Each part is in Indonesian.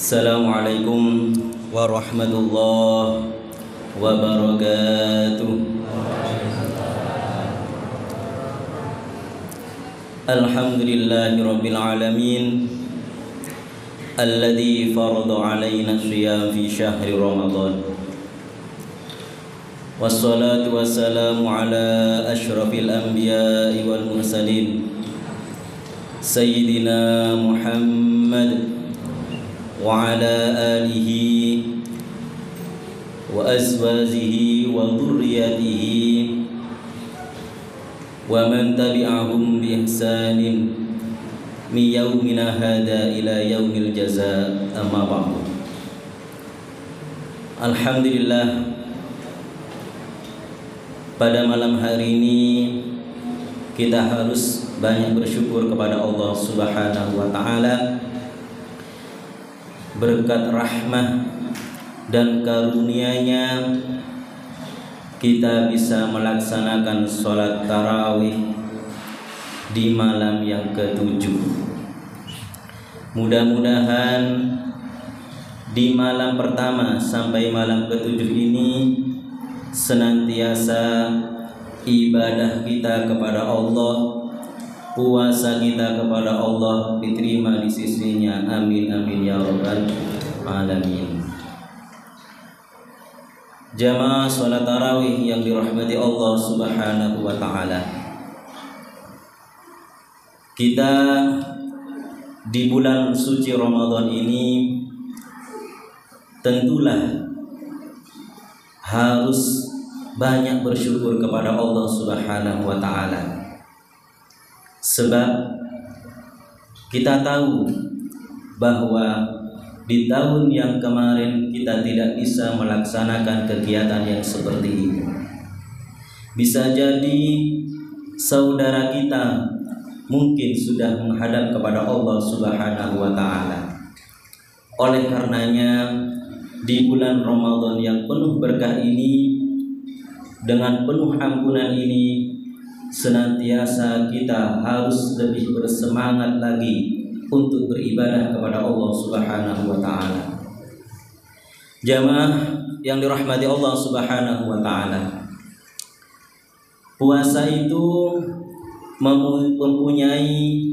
Assalamualaikum warahmatullahi wabarakatuh. Alhamdulillahi rabbil alamin alladzi farada alaina shiyam fi syahri Ramadan. Wassalatu wassalamu ala asyrafil anbiya'i wal mursalin Sayyidina Muhammad wa ala alihi wa azwajihi wa dhurriyyatihi wa man tabi'ahum bi ihsanin min yaumina hadha ila yaumil jazaa, amma ba'du. Alhamdulillah, pada malam hari ini kita harus banyak bersyukur kepada Allah Subhanahu wa taala. Berkat rahmah dan karunia-Nya kita bisa melaksanakan sholat tarawih di malam yang ke-7. Mudah-mudahan di malam pertama sampai malam ke-7 ini senantiasa ibadah kita kepada Allah, puasa kita kepada Allah diterima di sisinya. Amin amin ya rabbal alamin. Jamaah salat tarawih yang dirahmati Allah Subhanahu wa taala, kita di bulan suci Ramadan ini tentulah harus banyak bersyukur kepada Allah Subhanahu wa taala. Sebab kita tahu bahwa di tahun yang kemarin kita tidak bisa melaksanakan kegiatan yang seperti ini. Bisa jadi saudara kita mungkin sudah menghadap kepada Allah Subhanahu wa taala. Oleh karenanya di bulan Ramadan yang penuh berkah ini, dengan penuh ampunan ini, senantiasa kita harus lebih bersemangat lagi untuk beribadah kepada Allah Subhanahu wa taala. Jamaah yang dirahmati Allah Subhanahu wa taala, puasa itu mempunyai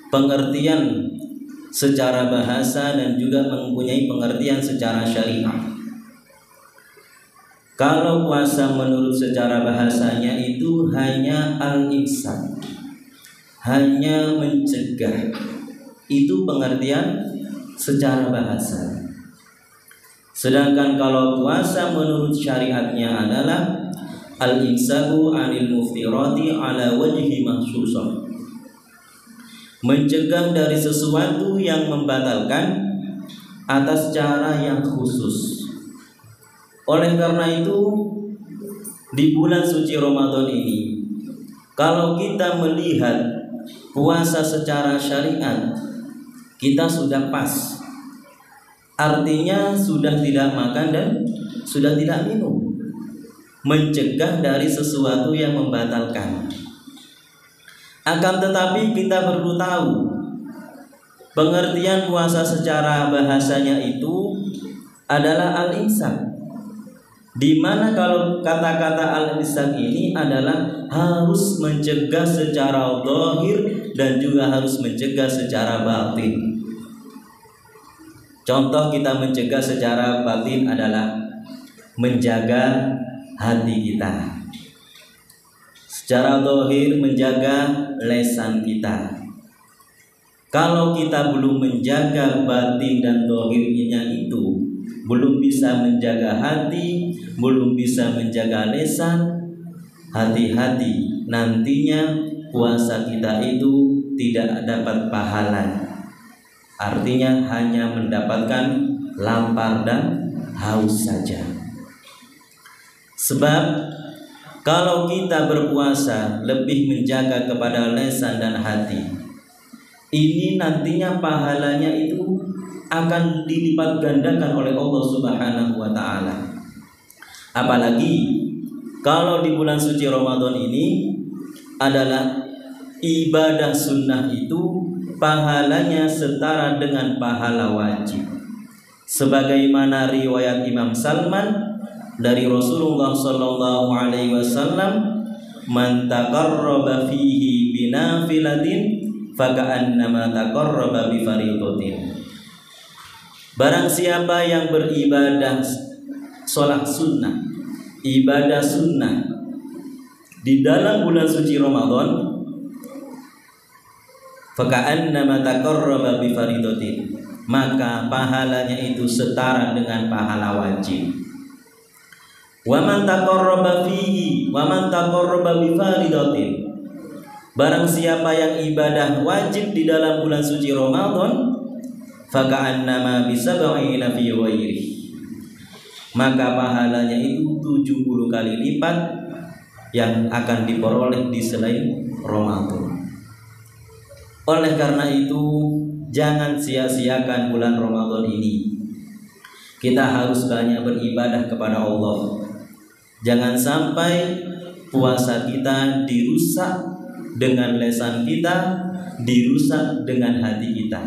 pengertian secara bahasa dan juga mempunyai pengertian secara syariah. Kalau puasa menurut secara bahasanya itu hanya al-imsak, hanya mencegah. Itu pengertian secara bahasa. Sedangkan kalau puasa menurut syariatnya adalah al-imsaku 'anil muftirati 'ala wajhi mahsusah, mencegah dari sesuatu yang membatalkan atas cara yang khusus. Oleh karena itu di bulan suci Ramadan ini, kalau kita melihat puasa secara syariat, kita sudah pas. Artinya sudah tidak makan dan sudah tidak minum, mencegah dari sesuatu yang membatalkan. Akan tetapi kita perlu tahu pengertian puasa secara bahasanya itu adalah al-imsak, di mana kalau kata-kata al-imsak ini adalah harus mencegah secara zahir dan juga harus mencegah secara batin. Contoh kita mencegah secara batin adalah menjaga hati kita, secara zahir menjaga lisan kita. Kalau kita belum menjaga batin dan zahirnya itu, belum bisa menjaga hati, belum bisa menjaga lisan, hati-hati, nantinya puasa kita itu tidak dapat pahala. Artinya hanya mendapatkan lapar dan haus saja. Sebab kalau kita berpuasa lebih menjaga kepada lisan dan hati, ini nantinya pahalanya itu akan dilipat gandakan oleh Allah Subhanahu wa taala. Apalagi kalau di bulan suci Ramadan ini adalah ibadah sunnah itu pahalanya setara dengan pahala wajib. sebagaimana riwayat Imam Salman dari Rasulullah sallallahu alaihi wasallam, man taqarraba fihi binafilatin faka'annama taqarraba bi fariidatin. Barang siapa yang beribadah sholat sunnah, ibadah sunnah di dalam bulan suci Ramadan, faka'annama taqarraba bi fariidatin, maka pahalanya itu setara dengan pahala wajib. Wa man taqarraba fihi wa man taqarraba bi fariidatin, barang siapa yang ibadah wajib di dalam bulan suci Ramadan, faka'annama bisab'ina fi ghairihi, maka pahalanya itu 70 kali lipat yang akan diperoleh di selain Ramadan. Oleh karena itu, jangan sia-siakan bulan Ramadan ini. Kita harus banyak beribadah kepada Allah. Jangan sampai puasa kita dirusak dengan lisan kita, dirusak dengan hati kita.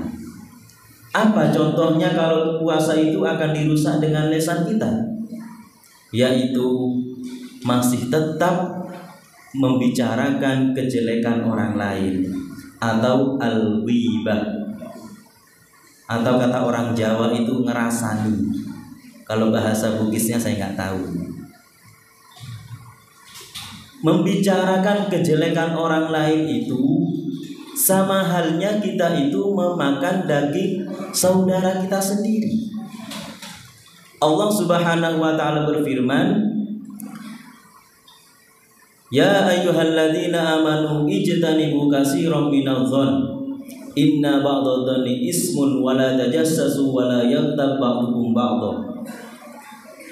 Apa contohnya kalau puasa itu akan dirusak dengan lisan kita? Yaitu masih tetap membicarakan kejelekan orang lain, atau al-ghibah, atau kata orang Jawa itu ngerasani. Kalau bahasa Bugisnya saya nggak tahu. Membicarakan kejelekan orang lain itu sama halnya kita itu memakan daging saudara kita sendiri. Allah Subhanahu wa taala berfirman, ya ayyuhalladzina amanu ijtanibu katsiran minadh-dhonn inna ba'dadh-dhonni ismun wa la tajassasu wa la yaghtab ba'dukum ba'dhan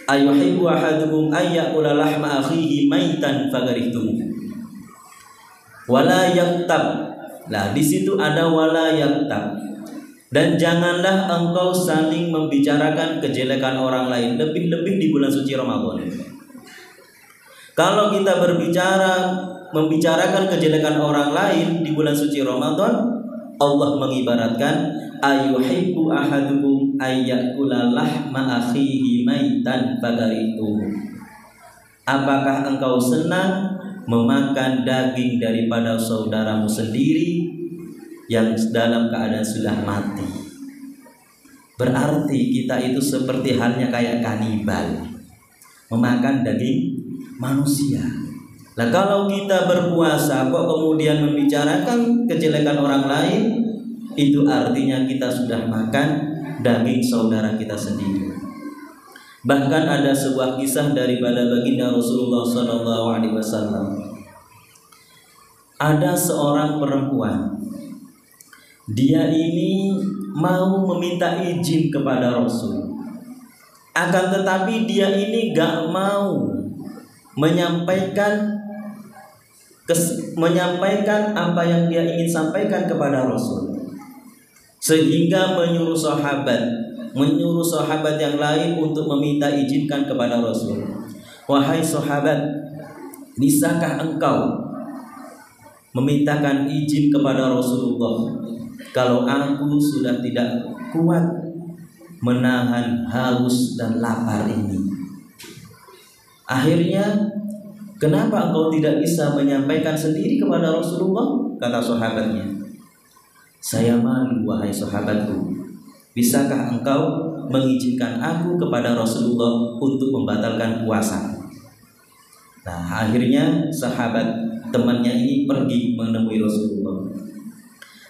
ayuhibbu ahadukum ayyakula lahma akhihi maitan fakarihtum wala yaghtab. Nah, di situ ada wala yaghtab. Dan janganlah engkau saling membicarakan kejelekan orang lain, lebih-lebih di bulan suci Ramadan. Kalau kita membicarakan kejelekan orang lain di bulan suci Ramadan, Allah mengibaratkan ayuhibbu ahadukum ayyakula lahma akhihi maitan fakarihtum. Apakah engkau senang memakan daging daripada saudaramu sendiri yang dalam keadaan sudah mati? Berarti kita itu seperti halnya kayak kanibal, memakan daging manusia. Nah, kalau kita berpuasa kok kemudian membicarakan kejelekan orang lain, itu artinya kita sudah makan daging saudara kita sendiri. Bahkan ada sebuah kisah daripada baginda Rasulullah SAW. Ada seorang perempuan, dia ini mau meminta izin kepada Rasul, akan tetapi dia ini gak mau menyampaikan apa yang dia ingin sampaikan kepada Rasul, sehingga menyuruh sahabat yang lain untuk meminta izinkan kepada Rasul. Wahai sahabat, bisakah engkau memintakan izin kepada Rasulullah kalau aku sudah tidak kuat menahan haus dan lapar ini? Akhirnya, kenapa engkau tidak bisa menyampaikan sendiri kepada Rasulullah? Kata sahabatnya, saya malu wahai sahabatku. Bisakah engkau mengizinkan aku kepada Rasulullah untuk membatalkan puasa? Nah, akhirnya sahabat temannya ini pergi menemui Rasulullah.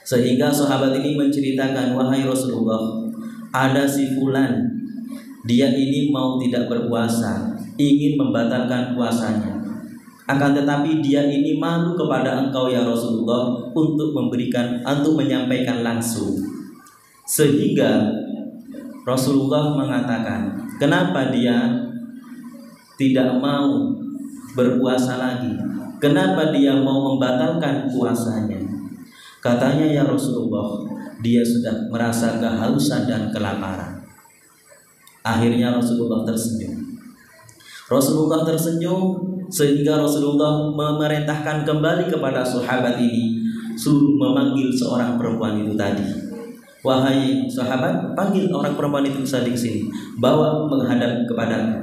Sehingga sahabat ini menceritakan, wahai Rasulullah, ada si fulan, dia ini mau tidak berpuasa, ingin membatalkan puasanya. Akan tetapi dia ini malu kepada engkau ya Rasulullah untuk menyampaikan langsung. Sehingga Rasulullah mengatakan, kenapa dia tidak mau berpuasa lagi? Kenapa dia mau membatalkan puasanya? Katanya, ya Rasulullah, dia sudah merasa kehausan dan kelaparan. Akhirnya Rasulullah tersenyum. Sehingga Rasulullah memerintahkan kembali kepada sahabat ini, suruh memanggil seorang perempuan itu tadi. wahai sahabat, panggil orang perempuan itu tadi ke sini, bawa menghadap kepadaku.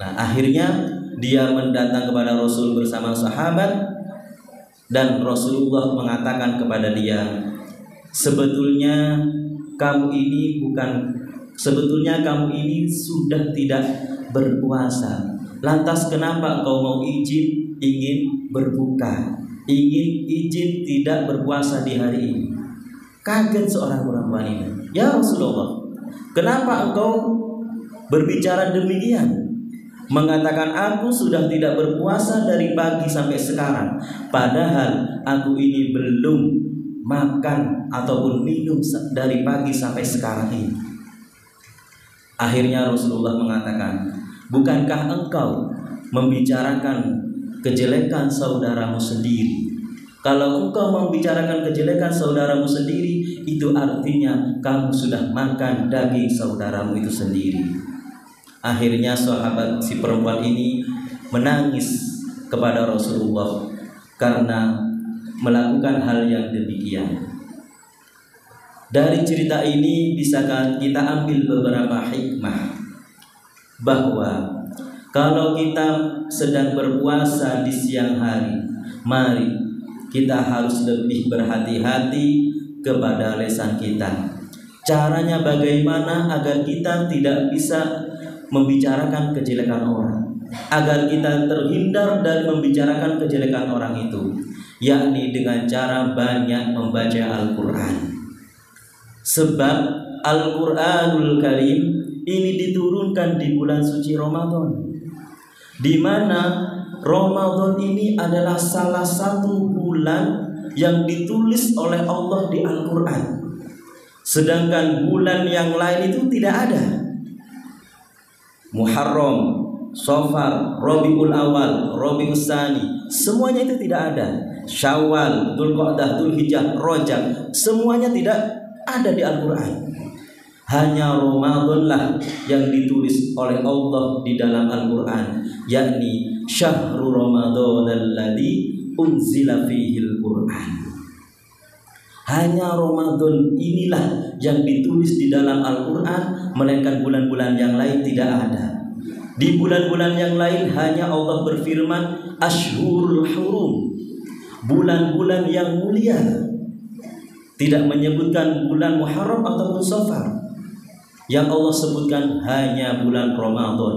Nah, akhirnya dia mendatang kepada Rasul bersama sahabat, dan Rasulullah mengatakan kepada dia, sebetulnya kamu ini sudah tidak berpuasa. Lantas kenapa kau mau ingin berbuka, izin tidak berpuasa di hari ini? Kaget seorang perempuan ini. Ya Rasulullah, kenapa engkau berbicara demikian? Mengatakan aku sudah tidak berpuasa dari pagi sampai sekarang, padahal aku ini belum makan ataupun minum dari pagi sampai sekarang ini. Akhirnya Rasulullah mengatakan, bukankah engkau membicarakan kejelekan saudaramu sendiri? Kalau engkau membicarakan kejelekan saudaramu sendiri, itu artinya kamu sudah makan daging saudaramu itu sendiri. Akhirnya sahabat si perempuan ini menangis kepada Rasulullah karena melakukan hal yang demikian. Dari cerita ini bisa kita ambil beberapa hikmah, bahwa kalau kita sedang berpuasa di siang hari, mari kita harus lebih berhati-hati kepada lisan kita. Caranya bagaimana agar kita tidak bisa membicarakan kejelekan orang, agar kita terhindar dari membicarakan kejelekan orang itu, yakni dengan cara banyak membaca Al-Quran. Sebab Al-Quranul Karim ini diturunkan di bulan suci Ramadan, di mana Ramadan ini adalah salah satu bulan yang ditulis oleh Allah di Al-Quran. Sedangkan bulan yang lain itu tidak ada. Muharram, Safar, Rabiul Awal, Rabiul Tsani, semuanya itu tidak ada. Syawal, Dzulqa'dah, Dzulhijjah, Rajab, semuanya tidak ada di Al-Quran. Hanya Ramadanlah yang ditulis oleh Allah di dalam Al-Quran, yakni Syahrul Ramadan alladzi unzila fihil Quran. Hanya Ramadan inilah yang ditulis di dalam Al-Quran, melainkan bulan-bulan yang lain tidak ada. Di bulan-bulan yang lain hanya Allah berfirman Ashhurul Hurum, bulan-bulan yang mulia, tidak menyebutkan bulan Muharram ataupun Safar. Yang Allah sebutkan hanya bulan Ramadan.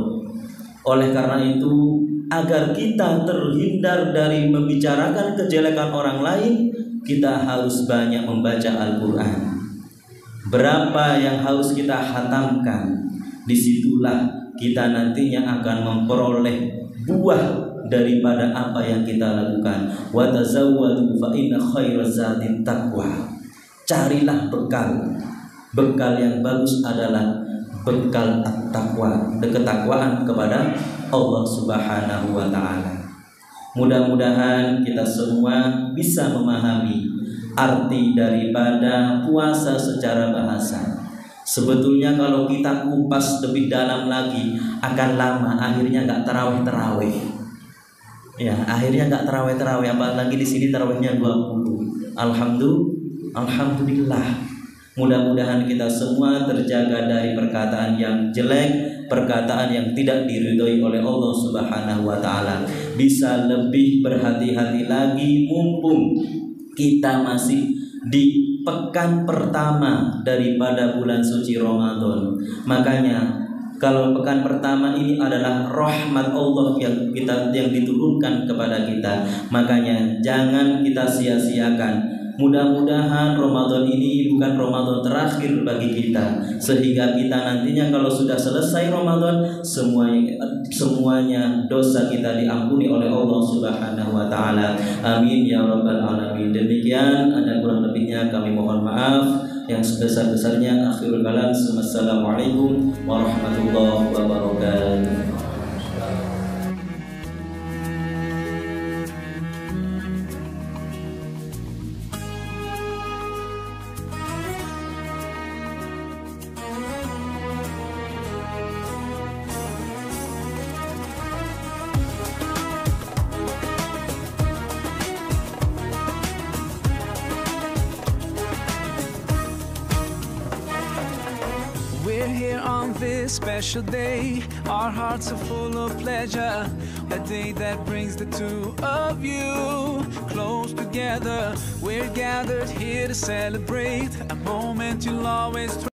Oleh karena itu, agar kita terhindar dari membicarakan kejelekan orang lain, kita harus banyak membaca Al-Quran. Berapa yang harus kita khatamkan, disitulah kita nantinya akan memperoleh buah daripada apa yang kita lakukan. Wa tazawwadu fa inna khairaz zadi taqwa. Carilah bekal yang bagus adalah bekal at-taqwa, ketakwaan kepada Allah Subhanahu wa taala. Mudah-mudahan kita semua bisa memahami arti daripada puasa secara bahasa. Sebetulnya kalau kita kupas lebih dalam lagi akan lama, akhirnya nggak tarawih. Ya, akhirnya nggak tarawih, apalagi di sini tarawihnya 20. Alhamdulillah. Mudah-mudahan kita semua terjaga dari perkataan yang jelek, perkataan yang tidak diridhoi oleh Allah Subhanahu wa taala. Bisa lebih berhati-hati lagi mumpung kita masih di pekan pertama daripada bulan suci Ramadan. Makanya kalau pekan pertama ini adalah rahmat Allah yang diturunkan kepada kita, makanya jangan kita sia-siakan. Mudah-mudahan Ramadan ini bukan Ramadan terakhir bagi kita, sehingga kita nantinya kalau sudah selesai Ramadan, semuanya dosa kita diampuni oleh Allah Subhanahu wa taala. Amin ya rabbal alamin. Demikian, ada kurang lebihnya kami mohon maaf. Yang sebesar-besarnya akhirul kalam. Assalamualaikum warahmatullahi wabarakatuh. here on this special day. Our hearts are full of pleasure, a day that brings the two of you close together. We're gathered here to celebrate a moment you'll always